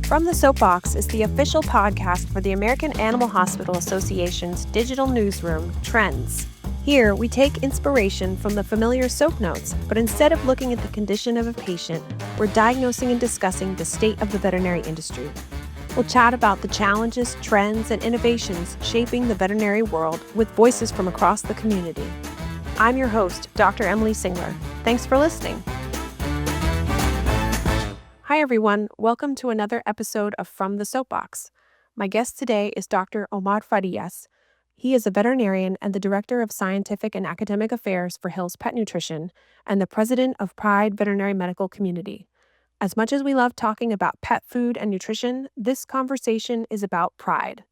From the Soapbox is the official podcast for the American Animal Hospital Association's digital newsroom, Trends. Here, we take inspiration from the familiar soap notes, but instead of looking at the condition of a patient, we're diagnosing and discussing the state of the veterinary industry. We'll chat about the challenges, trends, and innovations shaping the veterinary world with voices from across the community. I'm your host, Dr. Emily Singler. Thanks for listening. Hi, everyone. Welcome to another episode of From the Soapbox. My guest today is Dr. Omar Farías. He is a veterinarian and the Director of Scientific and Academic Affairs for Hill's Pet Nutrition and the President of Pride Veterinary Medical Community. As much as we love talking about pet food and nutrition, this conversation is about Pride.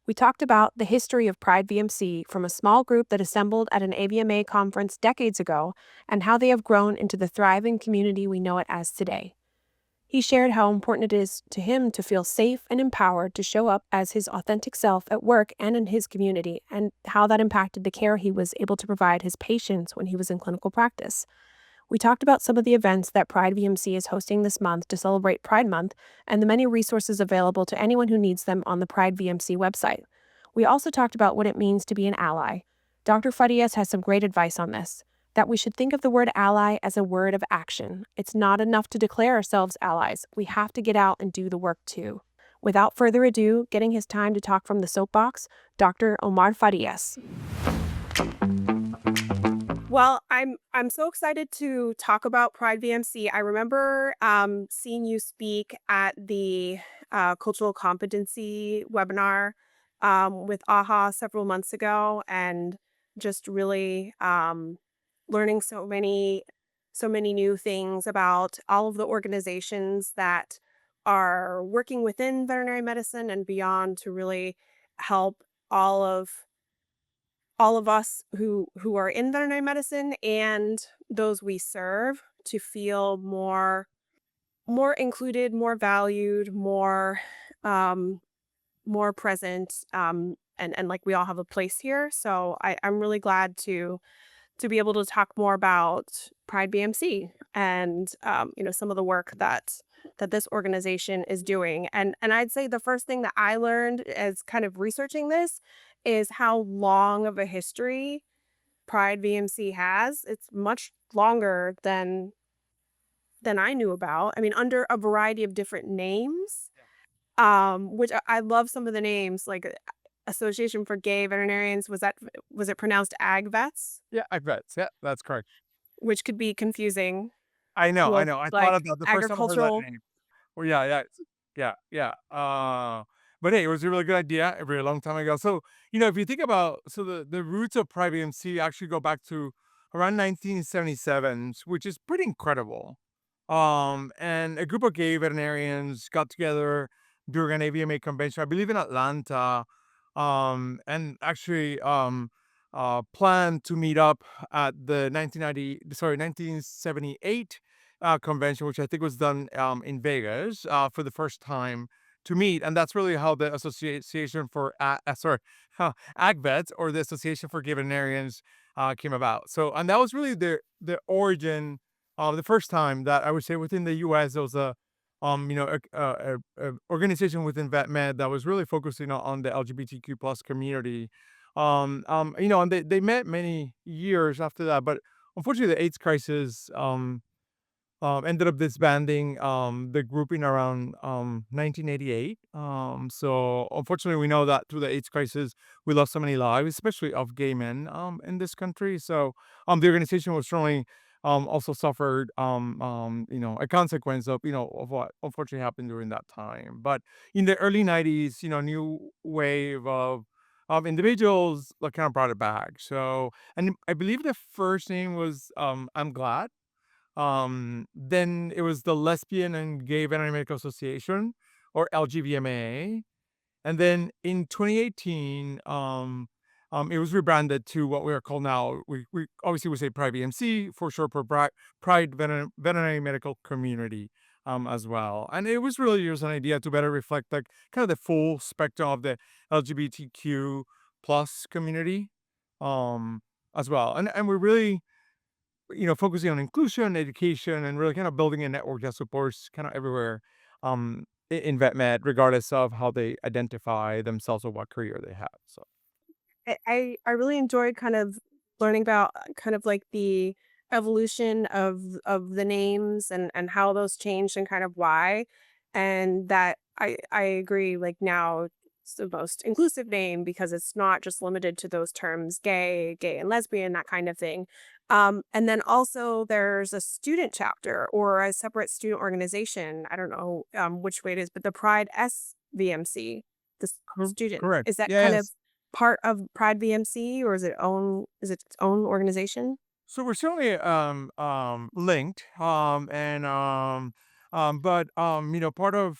We talked about the history of Pride VMC from a small group that assembled at an AVMA conference decades ago and how they have grown into the thriving community we know it as today. He shared how important it is to him to feel safe and empowered to show up as his authentic self at work and in his community, and how that impacted the care he was able to provide his patients when he was in clinical practice. We talked about some of the events that Pride VMC is hosting this month to celebrate Pride Month and the many resources available to anyone who needs them on the Pride VMC website. We also talked about what it means to be an ally. Dr. Farías has some great advice on this. That we should think of the word ally as a word of action. It's not enough to declare ourselves allies. We have to get out and do the work too. Without further ado, getting his time to talk from the soapbox, Dr. Omar Farías. Well, I'm so excited to talk about Pride VMC. I remember seeing you speak at the cultural competency webinar with AHA several months ago, and just really learning so many new things about all of the organizations that are working within veterinary medicine and beyond to really help all of us who are in veterinary medicine and those we serve to feel more included, more valued, more present, and like we all have a place here. So I'm really glad to be able to talk more about Pride VMC and some of the work that this organization is doing. And I'd say the first thing that I learned as kind of researching this is how long of a history Pride VMC has. It's much longer than I knew about. I mean, under a variety of different names, which I love some of the names, like Association for Gay Veterinarians. Was it pronounced Ag Vets? Yeah, Ag Vets. Yeah, that's correct. Which could be confusing. I know. Well, I thought like of that the first time I heard that agricultural. name. Well, yeah. But hey, it was a really good idea a very long time ago. So, if you think about, the roots of Pride VMC actually go back to around 1977, which is pretty incredible. And a group of gay veterinarians got together during an AVMA convention, I believe in Atlanta, and actually, planned to meet up at the 1978 convention, which I think was done in Vegas for the first time to meet. And that's really how the Association for AgVets, or the Association for Gay Veterinarians, came about. So, and that was really the origin, the first time that I would say within the U.S. there was a organization within VetMed that was really focusing on the LGBTQ plus community. And they met many years after that, but unfortunately the AIDS crisis ended up disbanding the grouping around 1988. So unfortunately we know that through the AIDS crisis we lost so many lives, especially of gay men in this country. So the organization was certainly also suffered a consequence of of what unfortunately happened during that time. But in the early 90s, new wave of individuals that kind of brought it back. So, and I believe the first name was I'm Glad. Then it was the Lesbian and Gay Veterinary Medical Association, or LGVMA. And then in 2018, it was rebranded to what we are called now. We obviously would say Pride VMC for short, for Pride Veterinary Medical Community, as well. And it was really just an idea to better reflect like kind of the full spectrum of the LGBTQ plus community, as well. And we're really, focusing on inclusion, education, and really kind of building a network that supports kind of everywhere, in vet med, regardless of how they identify themselves or what career they have. So I really enjoyed kind of learning about kind of like the evolution of the names and how those changed and kind of why. And that I agree, like now it's the most inclusive name because it's not just limited to those terms gay and lesbian, that kind of thing. And then also there's a student chapter or a separate student organization. I don't know which way it is, but the Pride SVMC, the student, correct. is that kind of Yes. part of Pride VMC, or is it its own organization? So we're certainly linked, but part of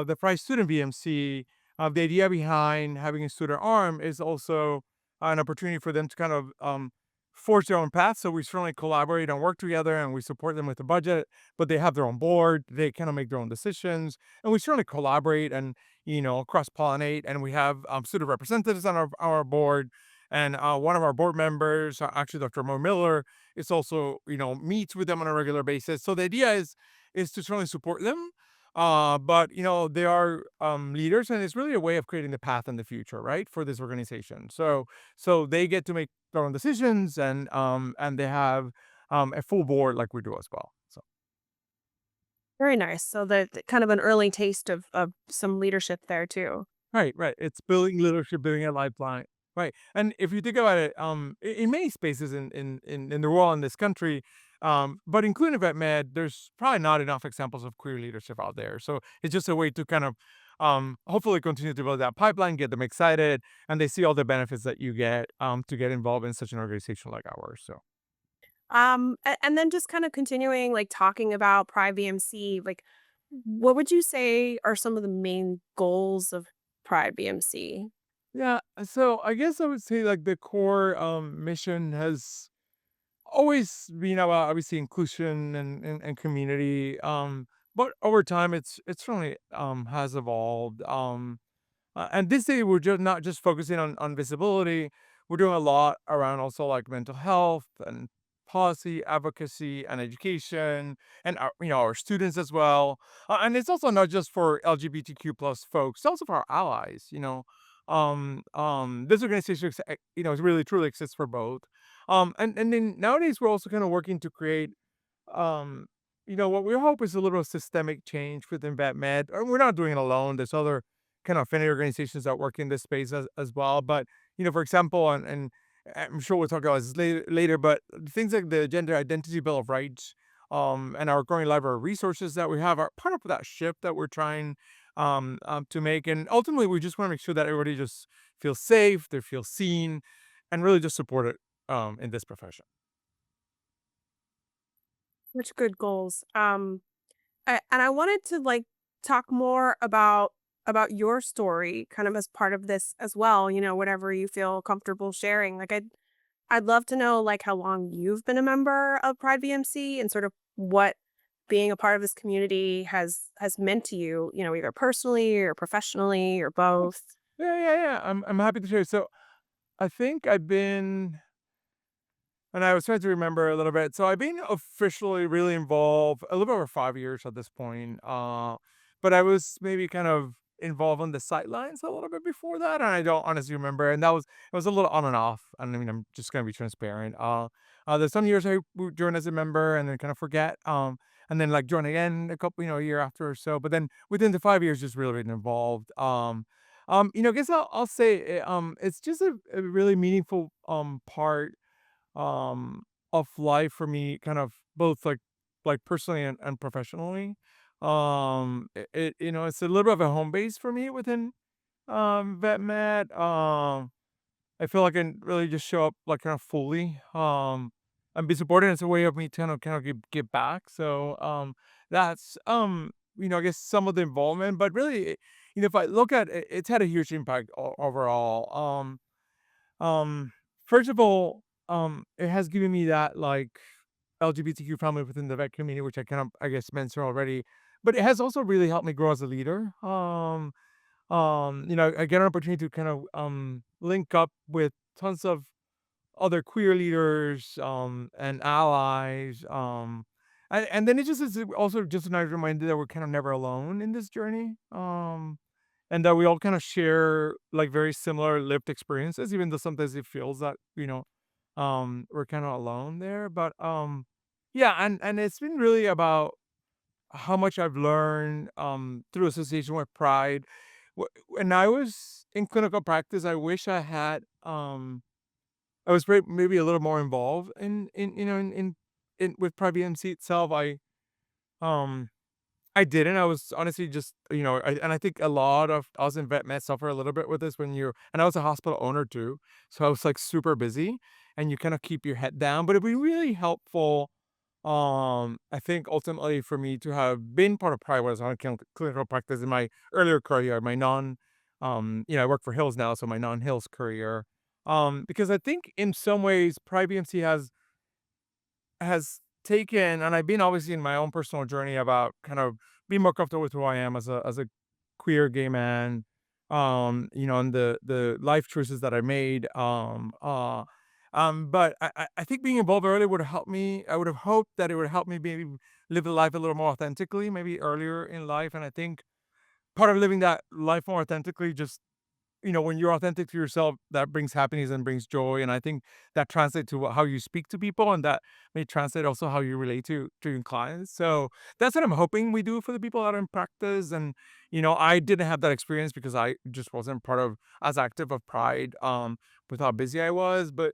the Price Student VMC, the idea behind having a student arm is also an opportunity for them to kind of forge their own path. So we certainly collaborate and work together, and we support them with the budget. But they have their own board; they kind of make their own decisions, and we certainly collaborate and cross pollinate. And we have student representatives on our board. And one of our board members, actually Dr. Mo Miller, is also meets with them on a regular basis. So the idea is to certainly support them, but they are leaders, and it's really a way of creating the path in the future, right, for this organization. So they get to make their own decisions, and they have a full board like we do as well. So Very nice. So that kind of an early taste of some leadership there too. right, right. It's building leadership, building a lifeline. Right. And if you think about it, in many spaces in the world, in this country, but including vet med, there's probably not enough examples of queer leadership out there. So it's just a way to kind of hopefully continue to build that pipeline, get them excited, and they see all the benefits that you get to get involved in such an organization like ours. So And then just kind of continuing like talking about Pride VMC, like what would you say are some of the main goals of Pride VMC? yeah, so I guess I would say like the core mission has always been about obviously inclusion and community. But over time it's certainly has evolved. And this day we're just not just focusing on visibility. We're doing a lot around also like mental health and policy advocacy and education, and our students as well. And it's also not just for LGBTQ plus folks; it's also for our allies. This organization really truly exists for both. And then nowadays we're also kind of working to create um, what we hope is a little systemic change within VetMed. And we're not doing it alone. There's other kind of affinity organizations that work in this space as well. But, for example, and I'm sure we'll talk about this later, but things like the Gender Identity Bill of Rights and our growing library of resources that we have are part of that shift that we're trying to make. And ultimately, we just want to make sure that everybody just feels safe, they feel seen, and really just supported in this profession. Which good goals. And I wanted to like talk more about your story kind of as part of this as well, whatever you feel comfortable sharing. Like I'd love to know like how long you've been a member of Pride VMC and sort of what being a part of this community has meant to you, either personally or professionally or both. Yeah. I'm happy to share. So I think I've been, and I was trying to remember a little bit. So I've been officially really involved a little bit over 5 years at this point. But I was maybe kind of involved on the sidelines a little bit before that, and I don't honestly remember. And that was it was a little on and off. And I mean, I'm just gonna be transparent. There's some years I would join as a member and then kind of forget. And then like join again a couple, a year after or so. But then within the 5 years, just really been involved. I guess I'll say it's just a really meaningful part um of life for me, kind of both like personally and professionally. It's a little bit of a home base for me within VetMed. I feel like I can really just show up like kind of fully and be supported. It's a way of me to kind of give back. So that's I guess some of the involvement, but really, if I look at it, it's had a huge impact overall. um, First of all, it has given me that like LGBTQ family within the vet community, which I kind of, I guess, mentioned already. But it has also really helped me grow as a leader. I get an opportunity to kind of link up with tons of other queer leaders and allies. and then it just is also just a nice reminder that we're kind of never alone in this journey. And that we all kind of share like very similar lived experiences, even though sometimes it feels that, we're kind of alone there. But yeah, and it's been really about how much I've learned through association with Pride. When I was in clinical practice, I wish I was maybe a little more involved in with Pride VMC itself. Um I didn't. I was honestly just, and I think a lot of us in vet med suffer a little bit with this and I was a hospital owner too. So I was like super busy and you kind of keep your head down, but it'd be really helpful. I think ultimately for me to have been part of Pride when I was on clinical practice in my earlier career, I work for Hills now, so my non-Hills career. Because I think in some ways Pride BMC has taken, and I've been obviously in my own personal journey about kind of being more comfortable with who I am as a queer gay man, and the life choices that I made. But I think being involved early would have helped me. I would have hoped that it would help me maybe live the life a little more authentically, maybe earlier in life. And I think part of living that life more authentically just when you're authentic to yourself, that brings happiness and brings joy. And I think that translates to how you speak to people, and that may translate also how you relate to your clients. So that's what I'm hoping we do for the people that are in practice. And I didn't have that experience because I just wasn't part of as active of Pride, with how busy I was. But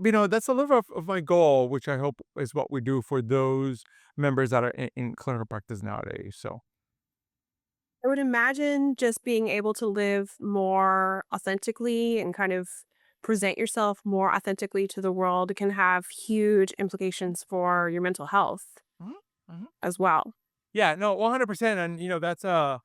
that's a little of my goal, which I hope is what we do for those members that are in clinical practice nowadays. So. I would imagine just being able to live more authentically and kind of present yourself more authentically to the world can have huge implications for your mental health Mhm, mhm. as well. Yeah, no, 100%. And that's and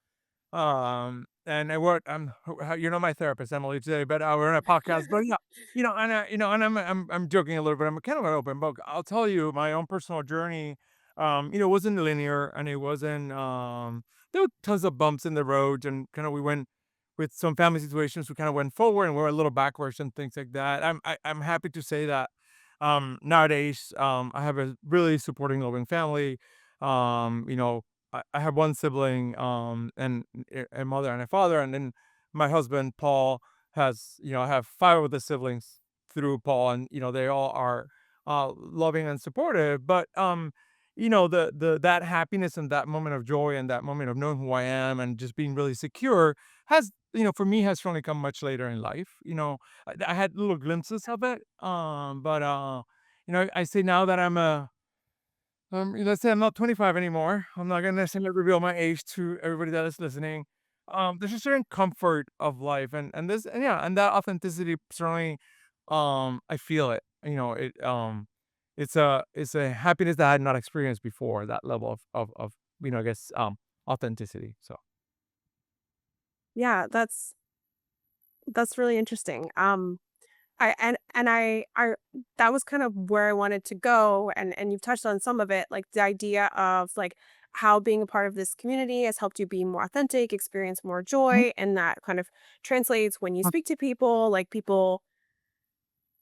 I work. My therapist, Emily, today, but we're on a podcast. But yeah, and I'm joking a little bit. I'm kind of an open book. I'll tell you my own personal journey. Wasn't linear, and it wasn't. There were tons of bumps in the road, and kind of we went with some family situations. We kind of went forward, and we were a little backwards and things like that. I'm happy to say that nowadays I have a really supporting, loving family. I have one sibling, and a mother and a father, and then my husband Paul I have five of the siblings through Paul, and they all are loving and supportive. But the that happiness and that moment of joy and that moment of knowing who I am and just being really secure has for me has certainly come much later in life. I had little glimpses of it, but I say now that I'm a let's say I'm not 25 anymore. I'm not gonna necessarily reveal my age to everybody that is listening. There's a certain comfort of life, and that authenticity certainly, I feel it. It's a happiness that I had not experienced before. That level of I guess authenticity. So Yeah, that's really interesting. I that was kind of where I wanted to go, and you've touched on some of it, like the idea of like how being a part of this community has helped you be more authentic, experience more Mhm. joy, and that kind of translates when you speak to people, like people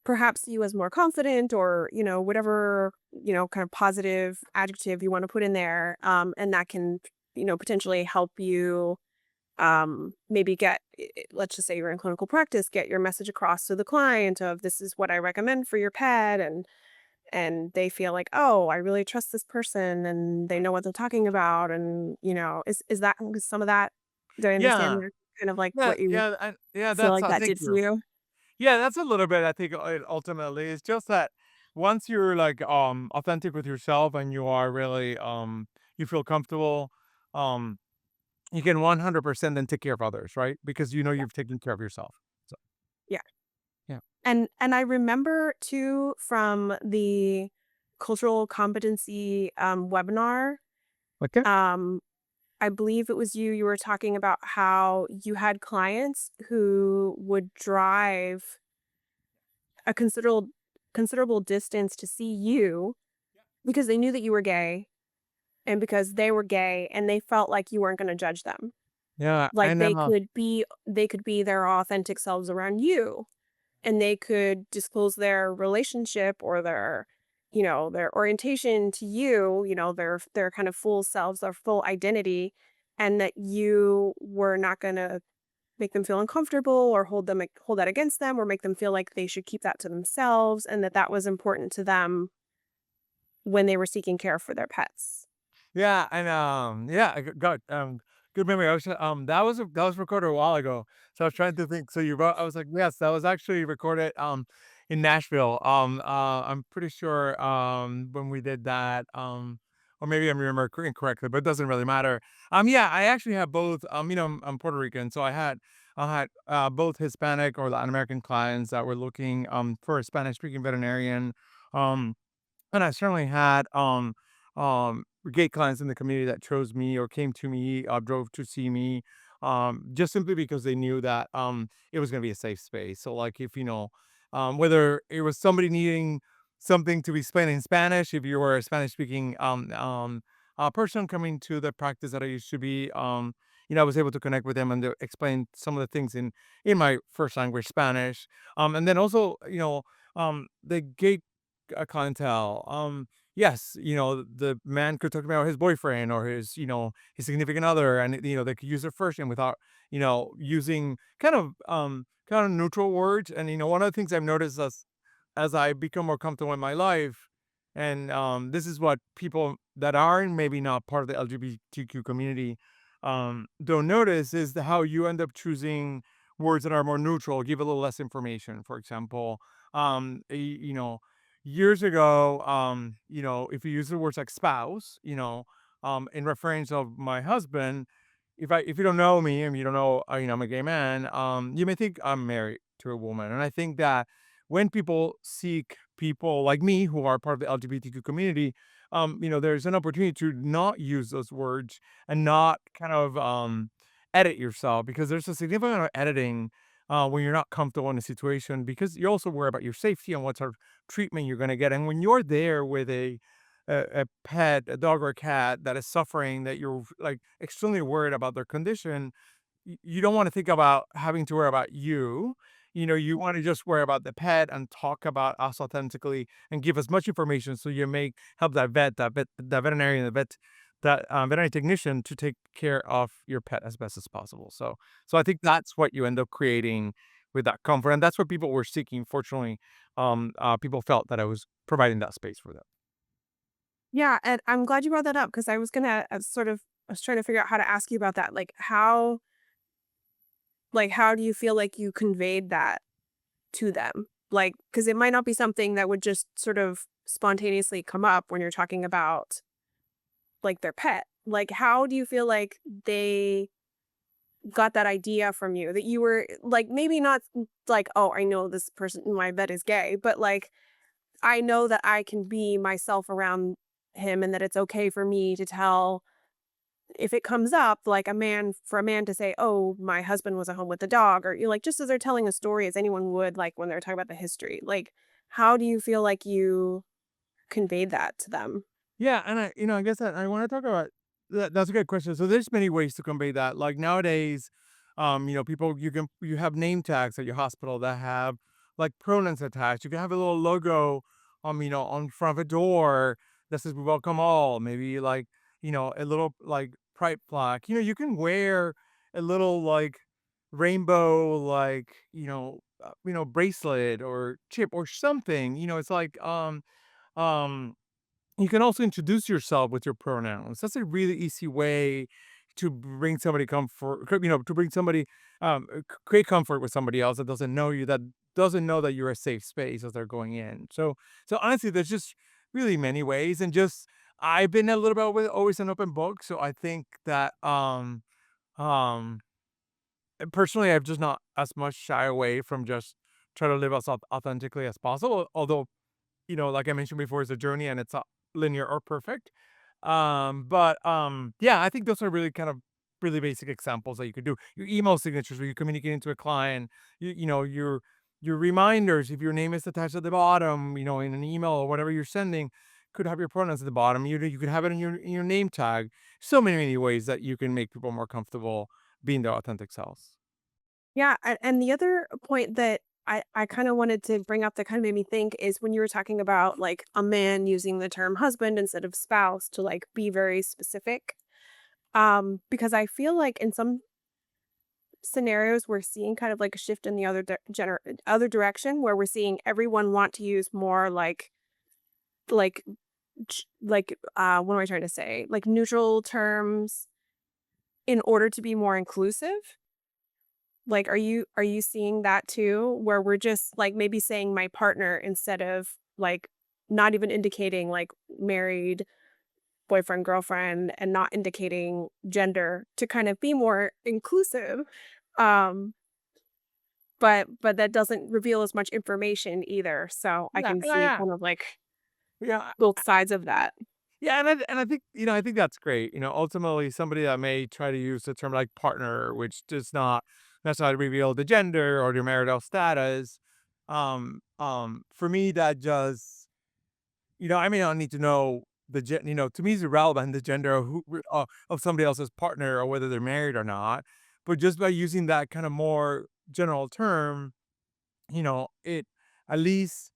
perhaps see you as more confident or, whatever, kind of positive adjective you want to put in there. And that can, potentially help you maybe let's just say you're in clinical practice, get your message across to the client of this is what I recommend for your pet, and they feel like, oh, I really trust this person and they know what they're talking about. And is that some of that, do I understand Yeah, that kind of like yeah, what you yeah, yeah. feel like that Thank did for you. you? Yeah, that's a little bit, I think, ultimately. It's just that once you're like authentic with yourself and you are really you feel comfortable, um you can 100% then take care of others, right? Because Yeah. you've taken care of yourself. So, Yeah. yeah. And I remember too from the cultural competency webinar. Okay. um I believe it was you were talking about how you had clients who would drive a considerable distance to see you because they knew that you were gay and because they were gay and they felt like you weren't going to judge them. Yeah, Like and they could be their authentic selves around you, and they could disclose their relationship or their, their orientation to you, their kind of full selves, their full identity, and that you were not going to make them feel uncomfortable or hold that against them or make them feel like they should keep that to themselves and that that was important to them when they were seeking care for their pets. Yeah, and, yeah, I got, good memory. That was recorded a while ago, so I was trying to think. So you wrote I was like, "Yes, that was actually recorded, in Nashville." I'm pretty sure, when we did that, or maybe I remember incorrectly, but it doesn't really matter. Yeah, I actually have both, I'm Puerto Rican, so I had both Hispanic or Latin American clients that were looking, for a Spanish-speaking veterinarian, um and I certainly had gay clients in the community that chose me or came to me, drove to see me, just simply because they knew that it was going to be a safe space. So, like, if whether it was somebody needing something to be explained in Spanish, if you were a Spanish speaking person coming to the practice that I used to be, I was able to connect with them and to explain some of the things in my first language, Spanish, and then also, the gay clientele. Yes, the man could talk about his boyfriend or his significant other, and they could use their first name without, using kind of neutral words. And one of the things I've noticed as I become more comfortable in my life, and this is what people that are maybe not part of the LGBTQ community don't notice, is how you end up choosing words that are more neutral, give a little less information. For example, years ago, if you use the words like spouse, in reference of my husband, if you don't know me and you don't know, I'm a gay man, you may think I'm married to a woman. And I think that when people seek people like me who are part of the LGBTQ community, there's an opportunity to not use those words and not kind of edit yourself, because there's a significant amount of editing when you're not comfortable in a situation, because you also worry about your safety and what sort of treatment you're going to get. And when you're there with a pet, a dog or a cat that is suffering, that you're like extremely worried about their condition, you don't want to think about having to worry about you. You want to just worry about the pet and talk about us authentically and give as much information so you make help that veterinarian, that veterinary technician to take care of your pet as best as possible. So I think that's what you end up creating with that comfort, and that's what people were seeking. Fortunately, people felt that I was providing that space for them. Yeah, and I'm glad you brought that up because I was gonna I was trying to figure out how to ask you about that. How do you feel like you conveyed that to them? Like, because it might not be something that would just sort of spontaneously come up when you're talking about like their pet. Like, how do you feel like they got that idea from you that you were like maybe not like, oh, I know this person in my vet is gay, but like I know that I can be myself around him and that it's okay for me to tell if it comes up, like a man to say, "Oh, my husband was at home with the dog," or you like just as they're telling a story as anyone would, like when they're talking about the history. Like, how do you feel like you conveyed that to them? Yeah, and I guess that I want to talk about that. That's a good question. So there's many ways to convey that. Like nowadays, people you have name tags at your hospital that have like pronouns attached. You can have a little logo, on front of a door that says "We welcome all." Maybe like a little like pride plaque. You can wear a little like rainbow like bracelet or chip or something. It's like um you can also introduce yourself with your pronouns. That's a really easy way to bring somebody comfort, to bring somebody, create comfort with somebody else that doesn't know you, that doesn't know that you're a safe space as they're going in. So honestly, there's just really many ways, and just I've been a little bit with always an open book. So I think that, um, personally, I've just not as much shy away from just try to live as authentically as possible. Although like I mentioned before, it's a journey and it's not linear or perfect. But yeah, I think those are really kind of really basic examples that you could do. Your email signatures where you're communicating to a client, your reminders, if your name is attached at the bottom, in an email or whatever you're sending, could have your pronouns at the bottom. You could have it in your name tag. So many ways that you can make people more comfortable being their authentic selves. Yeah, and the other point that I kind of wanted to bring up that kind of made me think is when you were talking about like a man using the term husband instead of spouse to like be very specific. Because I feel like in some scenarios we're seeing kind of like a shift in the other direction where we're seeing everyone want to use more like what am I trying to say? Like neutral terms in order to be more inclusive. Like, are you seeing that too, where we're just, like, maybe saying "my partner" instead of, like, not even indicating, like, married, boyfriend, girlfriend, and not indicating gender to kind of be more inclusive, um, but that doesn't reveal as much information either, so I Yeah, can yeah, see yeah. kind of, like, Yeah, both sides of that. yeah, and I think, I think that's great. Ultimately, somebody that may try to use the term like partner, which does not necessarily reveal the gender or their marital status. For me, that just, I may not need to know to me, it's irrelevant the gender of of somebody else's partner or whether they're married or not. But just by using that kind of more general term, it at least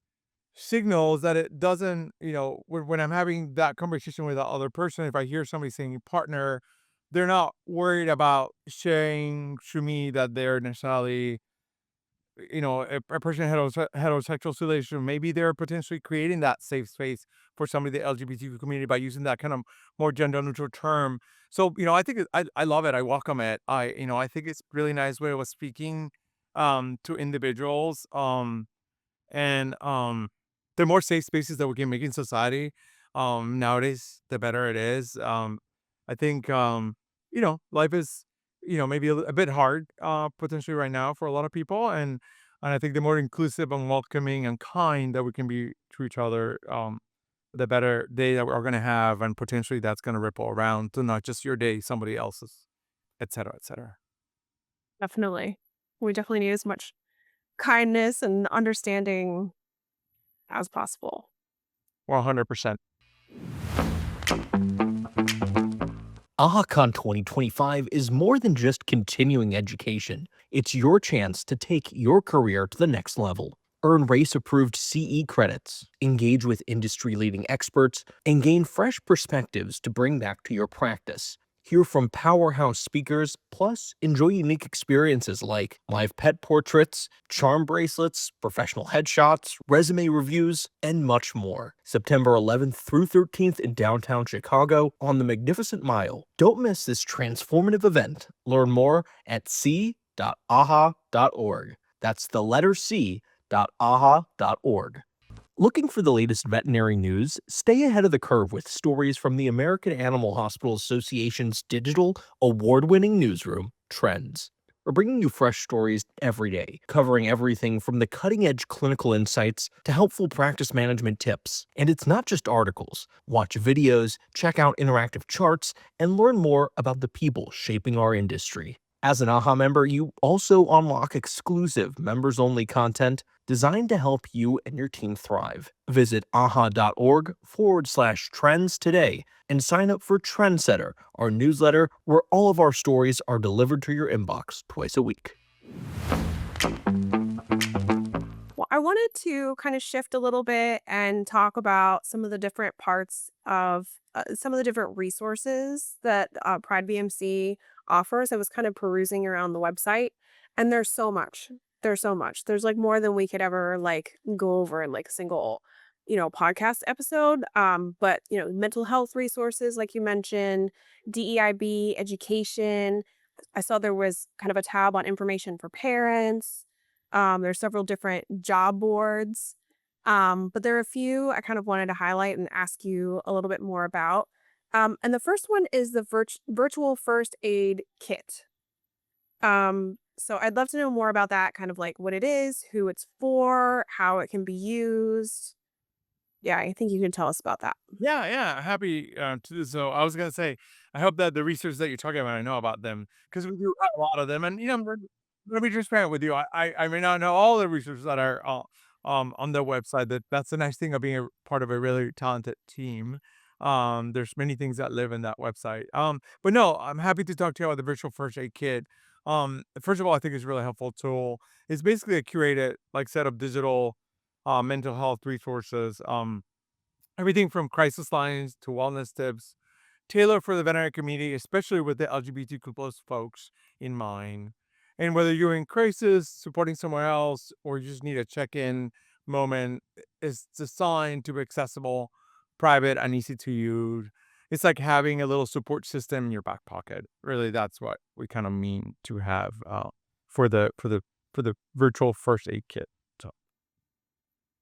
signals that it doesn't, when I'm having that conversation with the other person, if I hear somebody saying partner, they're not worried about sharing to me that they're necessarily, a person in heterosexual relation. Maybe they're potentially creating that safe space for somebody in the LGBTQ community by using that kind of more gender neutral term. So, I think I love it. I welcome it. I think it's really nice way of speaking to individuals. And the more safe spaces that we can make in society, nowadays, the better it is. I think, life is, maybe a bit hard, potentially right now for a lot of people. And I think the more inclusive and welcoming and kind that we can be to each other, the better day that we're going to have. And potentially that's going to ripple around to not just your day, somebody else's, et cetera, et cetera. Definitely. We definitely need as much kindness and understanding as possible. 100%. AhaCon 2025 is more than just continuing education. It's your chance to take your career to the next level. Earn race approved CE credits, engage with industry leading experts, and gain fresh perspectives to bring back to your practice. Hear from powerhouse speakers, plus enjoy unique experiences like live pet portraits, charm bracelets, professional headshots, resume reviews, and much more. September 11th through 13th in downtown Chicago on the Magnificent Mile. Don't miss this transformative event. Learn more at c.aha.org. That's the letter c.aha.org. Looking for the latest veterinary news? Stay ahead of the curve with stories from the American Animal Hospital Association's digital, award winning newsroom, Trends. We're bringing you fresh stories every day, covering everything from the cutting edge clinical insights to helpful practice management tips. And it's not just articles. Watch videos, check out interactive charts, and learn more about the people shaping our industry. As an AHA member, you also unlock exclusive members only content designed to help you and your team thrive. Visit aha.org/trends today and sign up for Trendsetter, our newsletter where all of our stories are delivered to your inbox twice a week. Well, I wanted to kind of shift a little bit and talk about some of the different parts of some of the different resources that Pride VMC offers. I was kind of perusing around the website, and there's so much. There's so much. There's like more than we could ever like go over in like a single, podcast episode. But mental health resources, like you mentioned, DEIB, education. I saw there was kind of a tab on information for parents. There's several different job boards, but there are a few I kind of wanted to highlight and ask you a little bit more about. And the first one is the virtual first aid kit. So I'd love to know more about that, kind of like what it is, who it's for, how it can be used. Yeah, I think you can tell us about that. Yeah, yeah, happy to do so. I was gonna say, I hope that the research that you're talking about, I know about them because we do a lot of them, and I'm gonna be transparent with you. I may not know all the research that are on their website. That's the nice thing of being a part of a really talented team. There's many things that live in that website. But no, I'm happy to talk to you about the virtual first aid kit. First of all, I think it's a really helpful tool. It's basically a curated like set of digital mental health resources. Everything from crisis lines to wellness tips, tailored for the veterinary community, especially with the LGBTQ plus folks in mind. And whether you're in crisis, supporting somewhere else, or you just need a check-in moment, it's designed to be accessible, private, and easy to use. It's like having a little support system in your back pocket. Really, that's what we kind of mean to have for the virtual first aid kit. So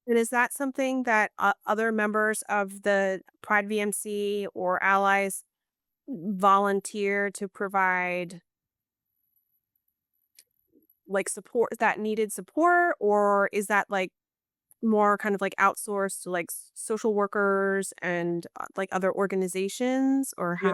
And is that something that other members of the Pride VMC or allies volunteer to provide like support that needed support, or is that like more kind of like outsourced to like social workers and like other organizations, or yes.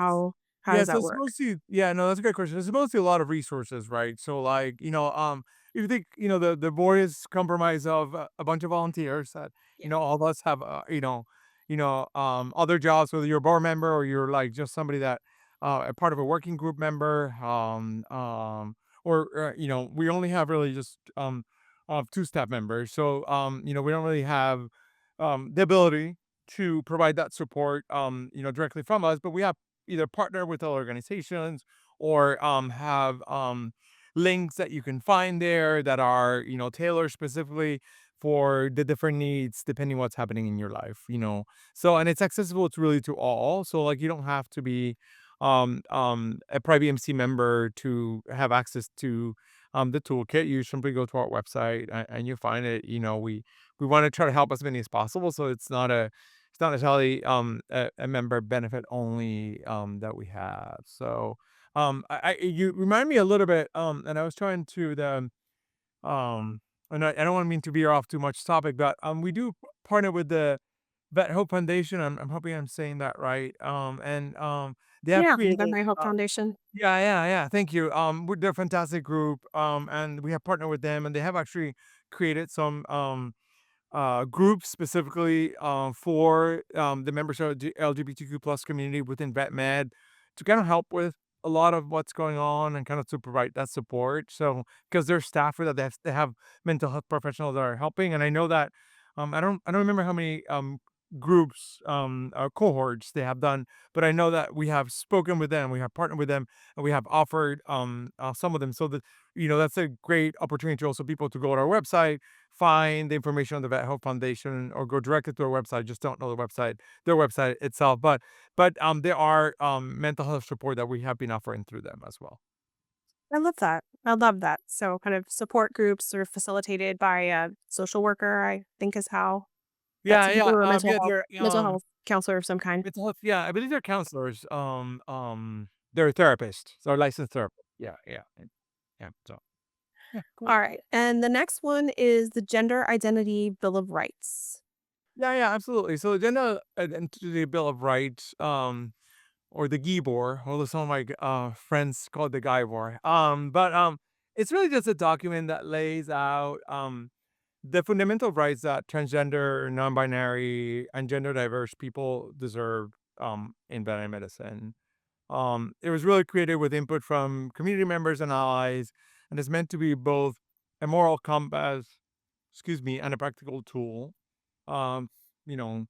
how Yeah, does so that it's work? mostly yeah, no, that's a great question. It's mostly a lot of resources, right? So like, if you think, the board is comprised of a bunch of volunteers that, Yeah. all of us have, other jobs, whether you're a board member or you're like just somebody that, a part of a working group member, or, we only have really just, two staff members. So, we don't really have, the ability to provide that support, directly from us, but we have either partner with other organizations or have links that you can find there that are tailored specifically for the different needs depending what's happening in your life. So and it's accessible to really to all, so like you don't have to be a Private MC member to have access to the toolkit. You simply go to our website and you find it. We want to try to help as many as possible, so it's not necessarily a member benefit only that we have. So you remind me a little bit, and I was trying to and I don't want to mean to veer off too much topic, but we do partner with the Vet Hope Foundation. I'm hoping I'm saying that right. And they have Yeah, the created My Hope Foundation. yeah, yeah, yeah. Thank you. They're a fantastic group. And we have partnered with them, and they have actually created some groups specifically for the members of the LGBTQ plus community within vet med to kind of help with a lot of what's going on and kind of to provide that support. So because they're staffer that they have mental health professionals that are helping, and I know that I don't remember how many groups cohorts they have done, but I know that we have spoken with them, we have partnered with them, and we have offered some of them. So that that's a great opportunity to also people to go to our website, find the information on the Vet Health Foundation, or go directly to our website. Just don't know their website itself. But there are mental health support that we have been offering through them as well. I love that. I love that. So kind of support groups sort of facilitated by a social worker, I think is how that's Yeah, yeah, or a yeah. They're mental health counselor of some kind. mental health. Yeah, I believe they're counselors. They're therapists. They're licensed therapists. Yeah, yeah, yeah. So yeah, cool. All right. And the next one is the Gender Identity Bill of Rights. Yeah, yeah, absolutely. So the Gender Identity Bill of Rights, or the GIBOR, although some of my friends call it the GIBOR. But it's really just a document that lays out the fundamental rights that transgender, non-binary, and gender diverse people deserve in veterinary medicine. It was really created with input from community members and allies, and is meant to be both a moral compass, excuse me, and a practical tool. Um, you know,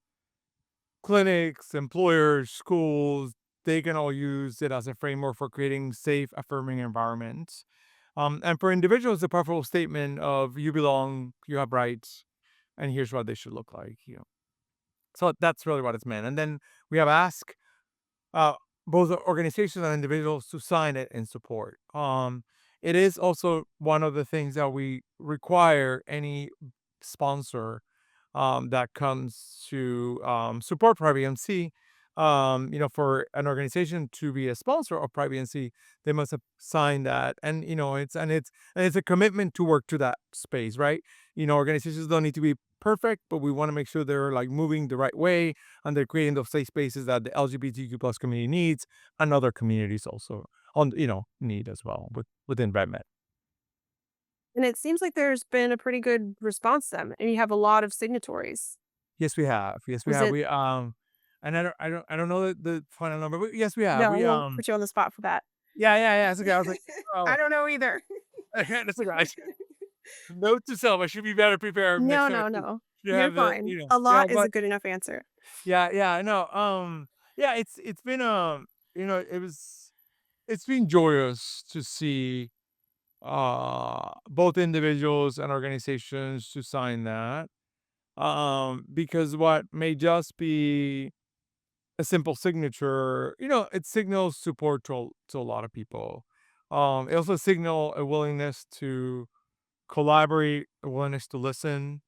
Clinics, employers, schools, they can all use it as a framework for creating safe, affirming environments. And for individuals, the powerful statement of you belong, you have rights, and here's what they should look like. So that's really what it's meant. And then we have ask uh, both organizations and individuals to sign it in support. It is also one of the things that we require any sponsor that comes to support Private MC. For an organization to be a sponsor of Private MC, they must have signed that, and it's a commitment to work to that space, right? Organizations don't need to be perfect, but we want to make sure they're like moving the right way and they're creating those safe spaces that the LGBTQ plus community needs and other communities also need as well within RedMed. And it seems like there's been a pretty good response to them, and you have a lot of signatories. Yes, we have. Yes, we Was have. it We and I don't know the final number, but yes, we have. no, I We won't put you on the spot for that. Yeah. It's okay. I was like, I oh, don't know either. that's okay. Note to self: I should be better prepared next No, time. no, no. You You're have the, fine. A lot is a but good enough answer. yeah, I know. Yeah, it's been it's been joyous to see both individuals and organizations to sign that. Because what may just be a simple signature, it signals support to a lot of people. It also signal a willingness to collaborate, a willingness to listen,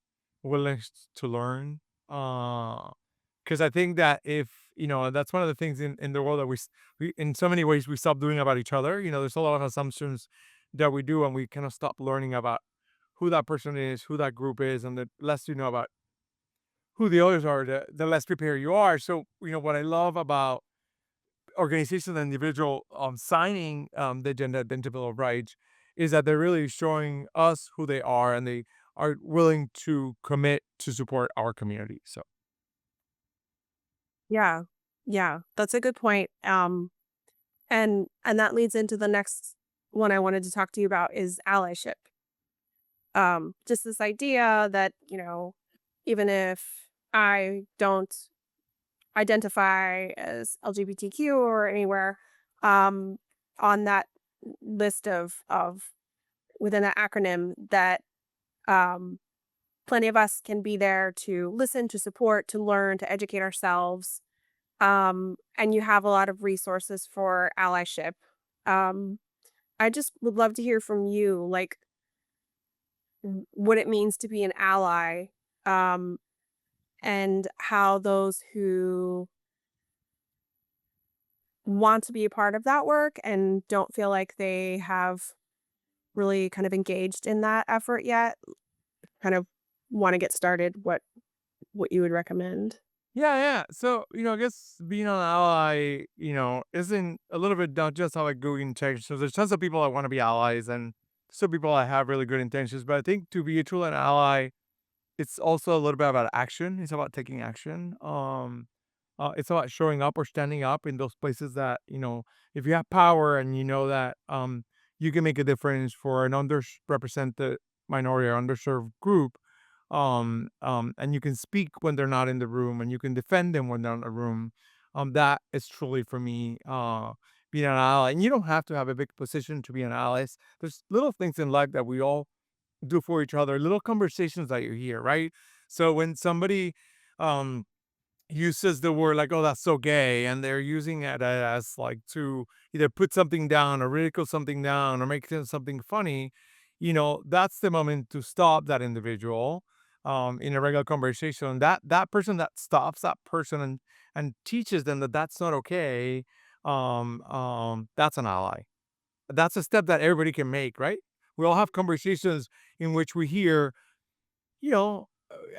a willingness to learn. Because I think that if that's one of the things in the world that we in so many ways we stop doing about each other. There's a lot of assumptions that we do, and we kind of stop learning about who that person is, who that group is, and the less you know about who the others are, the less prepared you are. So, what I love about organizations and individual signing the Gender Identity Bill of Rights is that they're really showing us who they are, and they are willing to commit to support our community. So, Yeah. Yeah, that's a good point. And that leads into the next one I wanted to talk to you about is allyship. Just this idea that, even if I don't identify as LGBTQ or anywhere um on that list of within that acronym, that um plenty of us can be there to listen, to support, to learn, to educate ourselves. And you have a lot of resources for allyship. Um, I just would love to hear from you, like what it means to be an ally, um, and how those who want to be a part of that work and don't feel like they have really kind of engaged in that effort yet, kind of want to get started, what you would recommend. yeah. So, I guess being an ally, isn't a little bit not just how like good intentions. There's tons of people that want to be allies, and some people that have really good intentions. But I think to be a true an ally, it's also a little bit about action. It's about taking action. It's about showing up or standing up in those places that, if you have power and you know that you can make a difference for an underrepresented minority or underserved group, and you can speak when they're not in the room, and you can defend them when they're in the room. That is truly for me being an ally. And you don't have to have a big position to be an ally. There's little things in life that we all do for each other, little conversations that you hear, right? So when somebody um uses the word like, "Oh, that's so gay," and they're using it as like to either put something down or ridicule something down or make something funny, that's the moment to stop that individual in a regular conversation. That person that stops that person and teaches them that that's not okay. That's an ally. That's a step that everybody can make, right? We all have conversations in which we hear,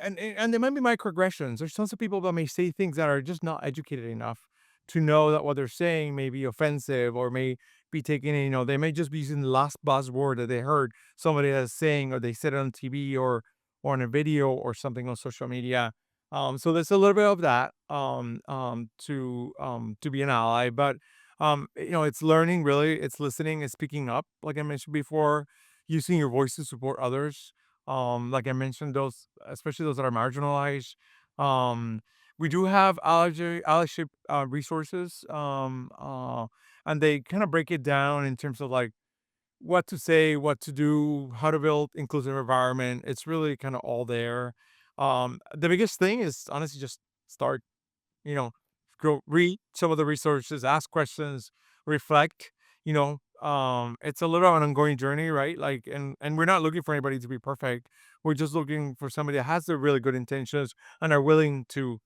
and there might be microaggressions. There's tons of people that may say things that are just not educated enough to know that what they're saying may be offensive or may be taken, they may just be using the last buzzword that they heard somebody else saying, or they said it on TV or in a video or something on social media. So there's a little bit of that to be an ally, but it's learning really, it's listening, it's speaking up, like I mentioned before, using your voice to support others. Like I mentioned, those, especially those that are marginalized. Um, we do have allyship resources, and they kind of break it down in terms of like what to say, what to do, how to build inclusive environment. It's really kind of all there. The biggest thing is honestly just start, you know, go read some of the resources, ask questions, reflect, it's a little an ongoing journey, right? Like, and we're not looking for anybody to be perfect. We're just looking for somebody that has the really good intentions and are willing to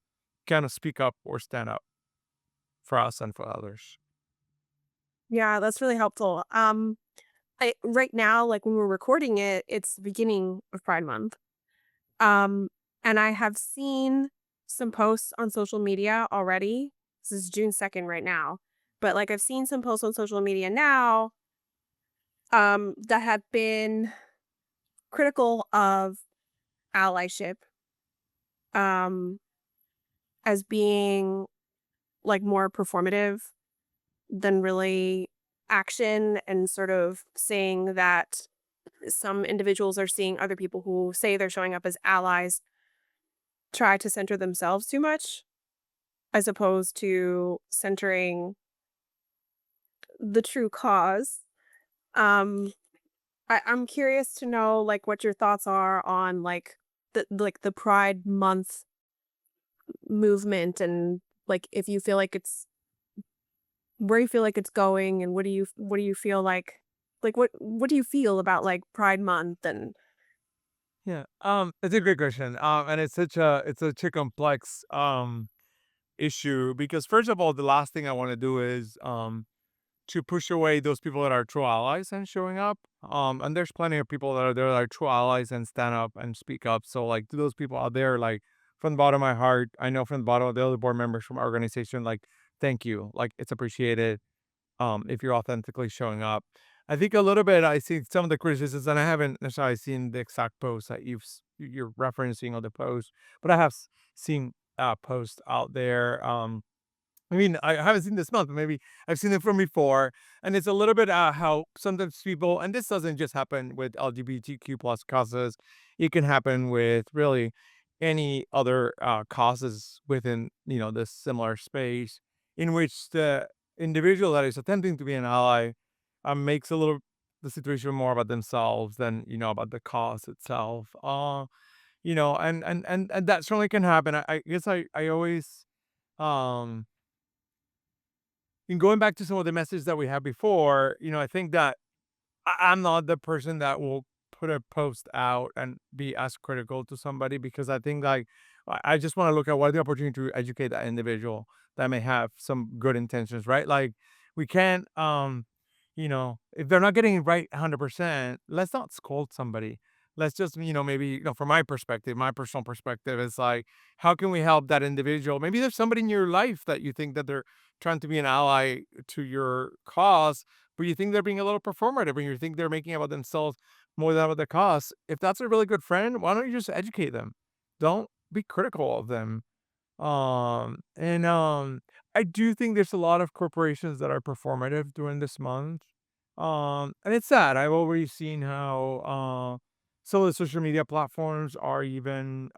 kind of speak up or stand up for us and for others. Yeah, that's really helpful. Right now, like when we're recording it, it's the beginning of Pride Month. Um, and I have seen some posts on social media already. This is June 2nd right now. But like I've seen some posts on social media now that have been critical of allyship um as being like more performative than really action and sort of saying that some individuals are seeing other people who say they're showing up as allies try to center themselves too much as opposed to centering the true cause. Um, I'm curious to know like what your thoughts are on the Pride Month movement and like if you feel like it's where you feel like it's going and what do you feel like what do you feel about like Pride Month and Yeah. It's a great question. And it's such a complex issue because first of all, the last thing I want to do is to push away those people that are true allies and showing up. And there's plenty of people that are there that are true allies and stand up and speak up. So like to those people out there, like from the bottom of my heart, I know from the bottom of the other board members from our organization, like thank you. Like it's appreciated if you're authentically showing up. I think a little bit I see some of the criticisms, and I haven't necessarily seen the exact post that you're referencing on the post, but I have seen posts out there. I mean, I haven't seen this month, but maybe I've seen it from before, and it's a little bit how sometimes people, and this doesn't just happen with LGBTQ plus causes, it can happen with really any other causes within this similar space, in which the individual that is attempting to be an ally makes a little the situation more about themselves than about the cause itself. And that certainly can happen. I guess I always um and going back to some of the messages that we had before, I think that I'm not the person that will put a post out and be as critical to somebody because I think like I just want to look at what the opportunity to educate that individual that may have some good intentions, right? Like we can't, if they're not getting it right 100%, let's not scold somebody. Let's just, maybe, from my perspective, my personal perspective is like, how can we help that individual? Maybe there's somebody in your life that you think that they're trying to be an ally to your cause, but you think they're being a little performative and you think they're making it about themselves more than about the cause. If that's a really good friend, why don't you just educate them? Don't be critical of them. And I do think there's a lot of corporations that are performative during this month. And it's sad. I've already seen how some of the social media platforms are even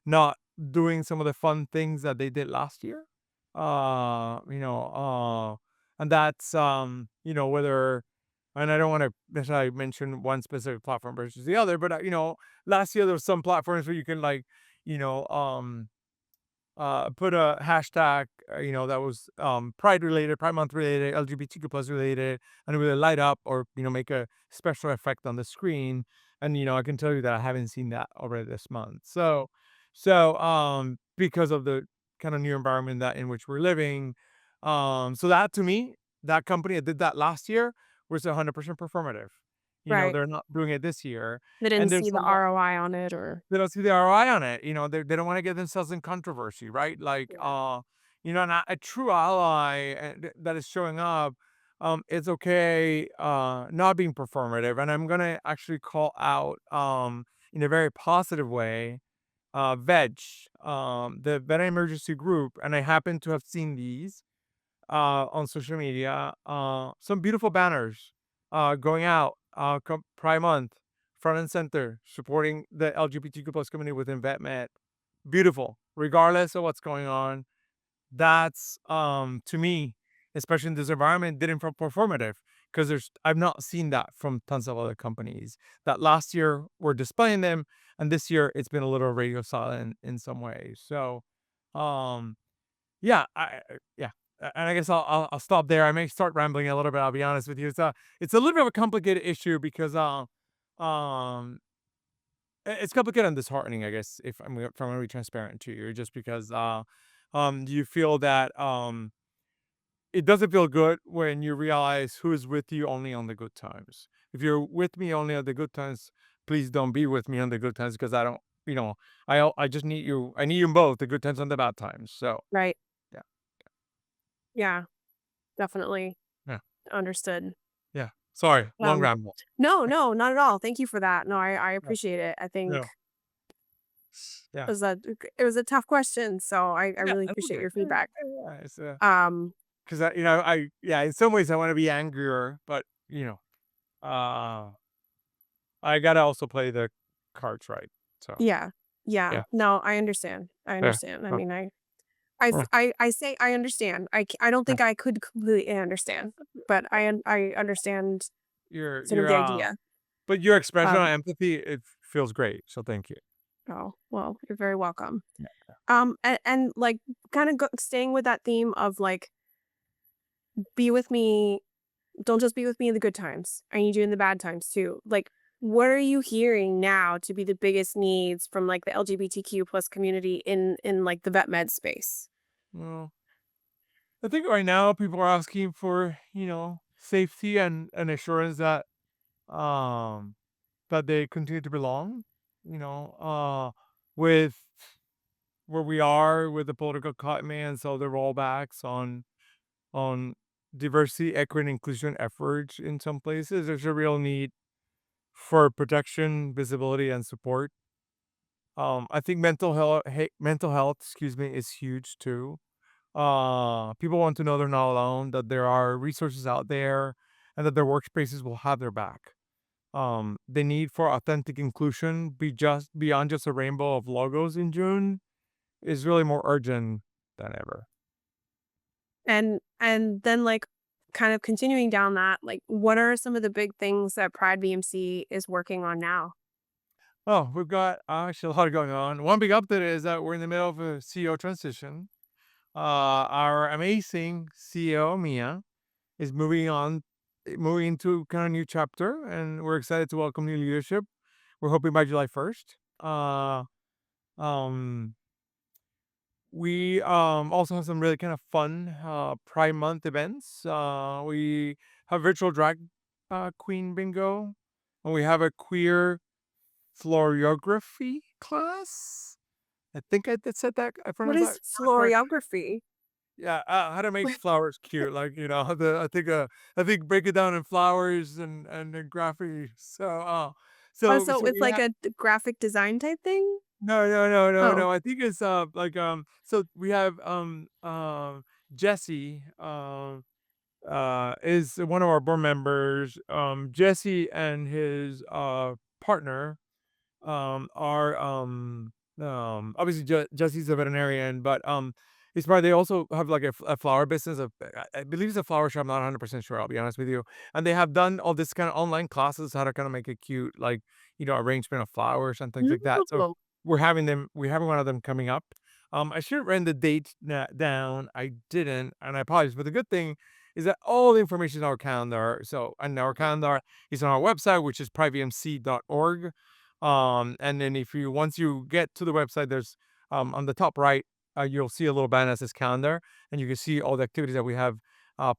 not doing some of the fun things that they did last year. And that's whether, and I don't want to necessarily mention one specific platform versus the other, but last year there was some platforms where you can like, you know, um put a hashtag, that was Pride related, Pride Month related, LGBTQ plus related, and it would light up or make a special effect on the screen. And I can tell you that I haven't seen that already this month. So because of the kind of new environment that in which we're living, so that to me, that company that did that last year was 100% performative. right. They're not doing it this year, They didn't and see there's a the lot ROI on it or they don't see the ROI on it. They don't want to get themselves in controversy, right? Like, yeah. and a true ally that is showing up, it's okay, not being performative. And I'm gonna actually call out, in a very positive way, the Veterinary Emergency Group, and I happen to have seen these on social media, some beautiful banners going out Pride Month, front and center, supporting the LGBTQ plus community within VetMed. Beautiful, regardless of what's going on. That's to me, especially in this environment, didn't feel performative because I've not seen that from tons of other companies that last year were displaying them, and this year it's been a little radio silent in some ways. So, um, yeah, yeah, and I guess I'll stop there. I may start rambling a little bit. I'll be honest with you. It's a little bit of a complicated issue because um it's complicated and disheartening. I guess if if I'm gonna be transparent to you, just because you feel that it doesn't feel good when you realize who is with you only on the good times. If you're with me only on the good times, please don't be with me on the good times because I don't. I just need you. I need you in both the good times and the bad times. So Right. yeah, Yeah, definitely yeah. understood. Yeah. Sorry, long Um, ramble. no, no, not at all. Thank you for that. No, I Yeah. appreciate it. I think Yeah. Yeah. it was a tough question, so I Yeah. really That's appreciate okay. your Yeah, feedback. yeah, yeah. It's Um, because yeah, in some ways I want to be angrier, but I gotta also play the cards right. So Yeah. Yeah. yeah, No, I understand. I yeah, understand. I uh, mean, uh, I say I understand. I don't yeah. think I could completely understand, but I understand Your sort of your the idea. but your expression on Um, empathy, it feels great. So thank you. oh, well, you're very welcome. Yeah. And like kind of staying with that theme of like, be with me, don't just be with me in the good times. I need you in the bad times too. Like, what are you hearing now to be the biggest needs from like the LGBTQ plus community in like the vet med space? Well, I think right now people are asking for safety and assurance um that they continue to belong. With where we are with the political climate and so the rollbacks on diversity, equity, and inclusion efforts in some places, there's a real need for protection, visibility, and support. I think mental health, excuse me, is huge too. People want to know they're not alone, that there are resources out there, and that their workspaces will have their back. The need for authentic inclusion beyond just a rainbow of logos in June is really more urgent than ever. And then like kind of continuing down that, like what are some of the big things that Pride VMC is working on now? Oh, we've got actually a lot going on. One big update is that we're in the middle of a CEO transition. Our amazing CEO, Mia, is moving into kind of new chapter, and we're excited to welcome new leadership. We're hoping by July 1st. Um, we also have some really kind of fun Pride Month events. We have virtual drag queen bingo, and we have a queer florography class. I think I did said that. I What pronounced is that correct. floriography? Yeah, how to make flowers cute, like I think break it down in flowers and then graphics. Oh, So so so it's we like have a graphic design type thing? no. Oh, I think it's so we have Jesse is one of our board members. Jesse and his partner are obviously Jesse's a veterinarian, but it's probably they also have like a flower business. I believe it's a flower shop. I'm not 100% sure. I'll be honest with you. And they have done all this kind of online classes how to kind of make a cute like arrangement of flowers and things like that. So ooh, we're having one of them coming up. I should have written the date down. I didn't, and I apologize. But the good thing is that all the information is on our calendar. So, and our calendar is on our website, which is privemc.org. And then if you once you get to the website, there's on the top right, you'll see a little banner that says calendar, and you can see all the activities that we have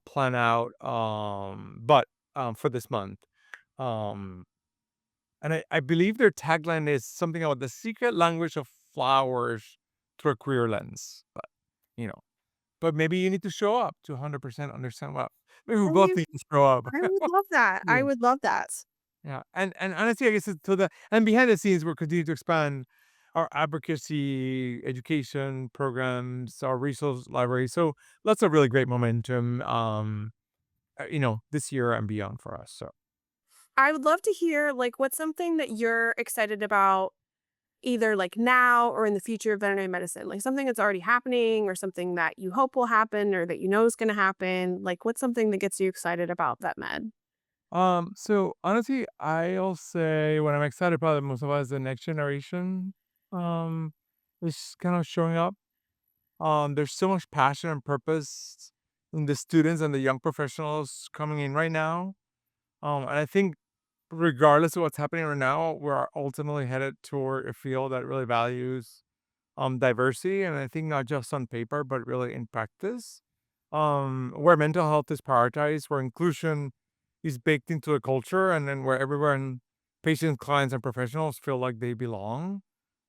planned out. But for this month, um, and I believe their tagline is something about the secret language of flowers through a queer lens. But you know, but maybe you need to show up to 100% understand what. Maybe we I both mean, need to show up. I would love that. I would love that. Yeah, and honestly, I guess it's to the and behind the scenes, we're continuing to expand our advocacy, education programs, our resource library. So lots of really great momentum, this year and beyond for us. So, I would love to hear like what's something that you're excited about either like now or in the future of veterinary medicine, like something that's already happening or something that you hope will happen or that you know is going to happen. Like what's something that gets you excited about vet med? so honestly, I'll say what I'm excited about the most about is the next generation, um, is kind of showing up. There's so much passion and purpose in the students and the young professionals coming in right now. And I think regardless of what's happening right now, we're ultimately headed toward a field that really values diversity, and I think not just on paper, but really in practice. Where mental health is prioritized, where inclusion is baked into a culture, and then where everyone, patients, clients, and professionals feel like they belong.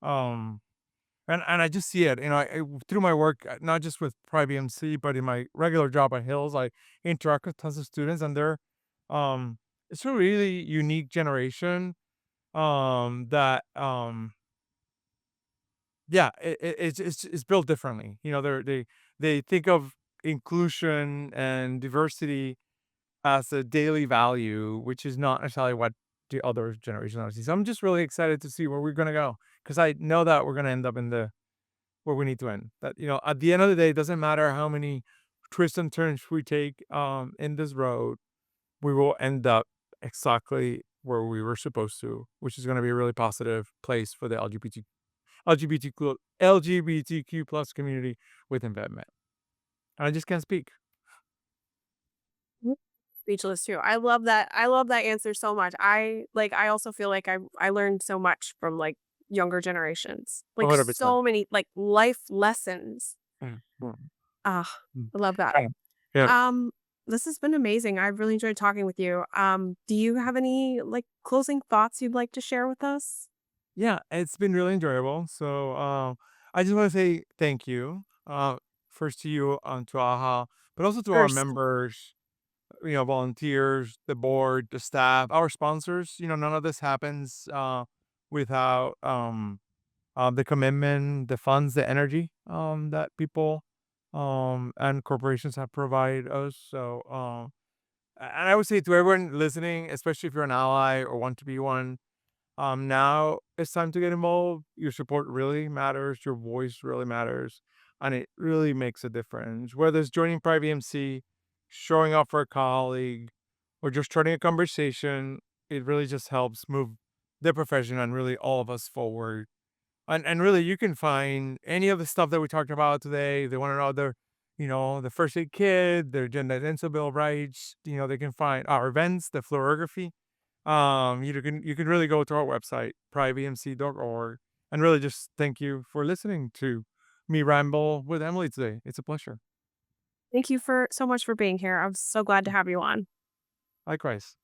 Um, and I just see it, through my work, not just with Private MC, but in my regular job at Hills, I interact with tons of students, and um, it's a really unique generation. That yeah, it's built differently. They think of inclusion and diversity as a daily value, which is not necessarily what the other generations are. So I'm just really excited to see where we're gonna go because I know that we're gonna end up in the where we need to end. That at the end of the day, it doesn't matter how many twists and turns we take in this road, we will end up exactly where we were supposed to, which is going to be a really positive place for the LGBTQ plus community within VetMed. And I just can't speak. Mm. Speechless too. I love that. I love that answer so much. I also feel like I learned so much from like younger generations. Like 100%. so many like life lessons. Mm, mm, Ah, mm. I love that. Yeah. Yeah. Um, this has been amazing. I've really enjoyed talking with you. Do you have any like closing thoughts you'd like to share with us? Yeah, it's been really enjoyable. So I just want to say thank you. First to you, to AHA, but also to our First, members, volunteers, the board, the staff, our sponsors. None of this happens without the commitment, the funds, the energy that people and corporations have provided us. So, and I would say to everyone listening, especially if you're an ally or want to be one, now it's time to get involved. Your support really matters. Your voice really matters. And it really makes a difference. Whether it's joining Pride VMC, showing up for a colleague, or just starting a conversation, it really just helps move the profession and really all of us forward. And really, you can find any of the stuff that we talked about today. They want to know the first aid kit, their gender identity bill of rights. They can find our events, the fluorography. You can really go to our website, privemc.org, and really just thank you for listening to me ramble with Emily today. It's a pleasure. thank you for so much for being here. I'm so glad to have you on. Likewise.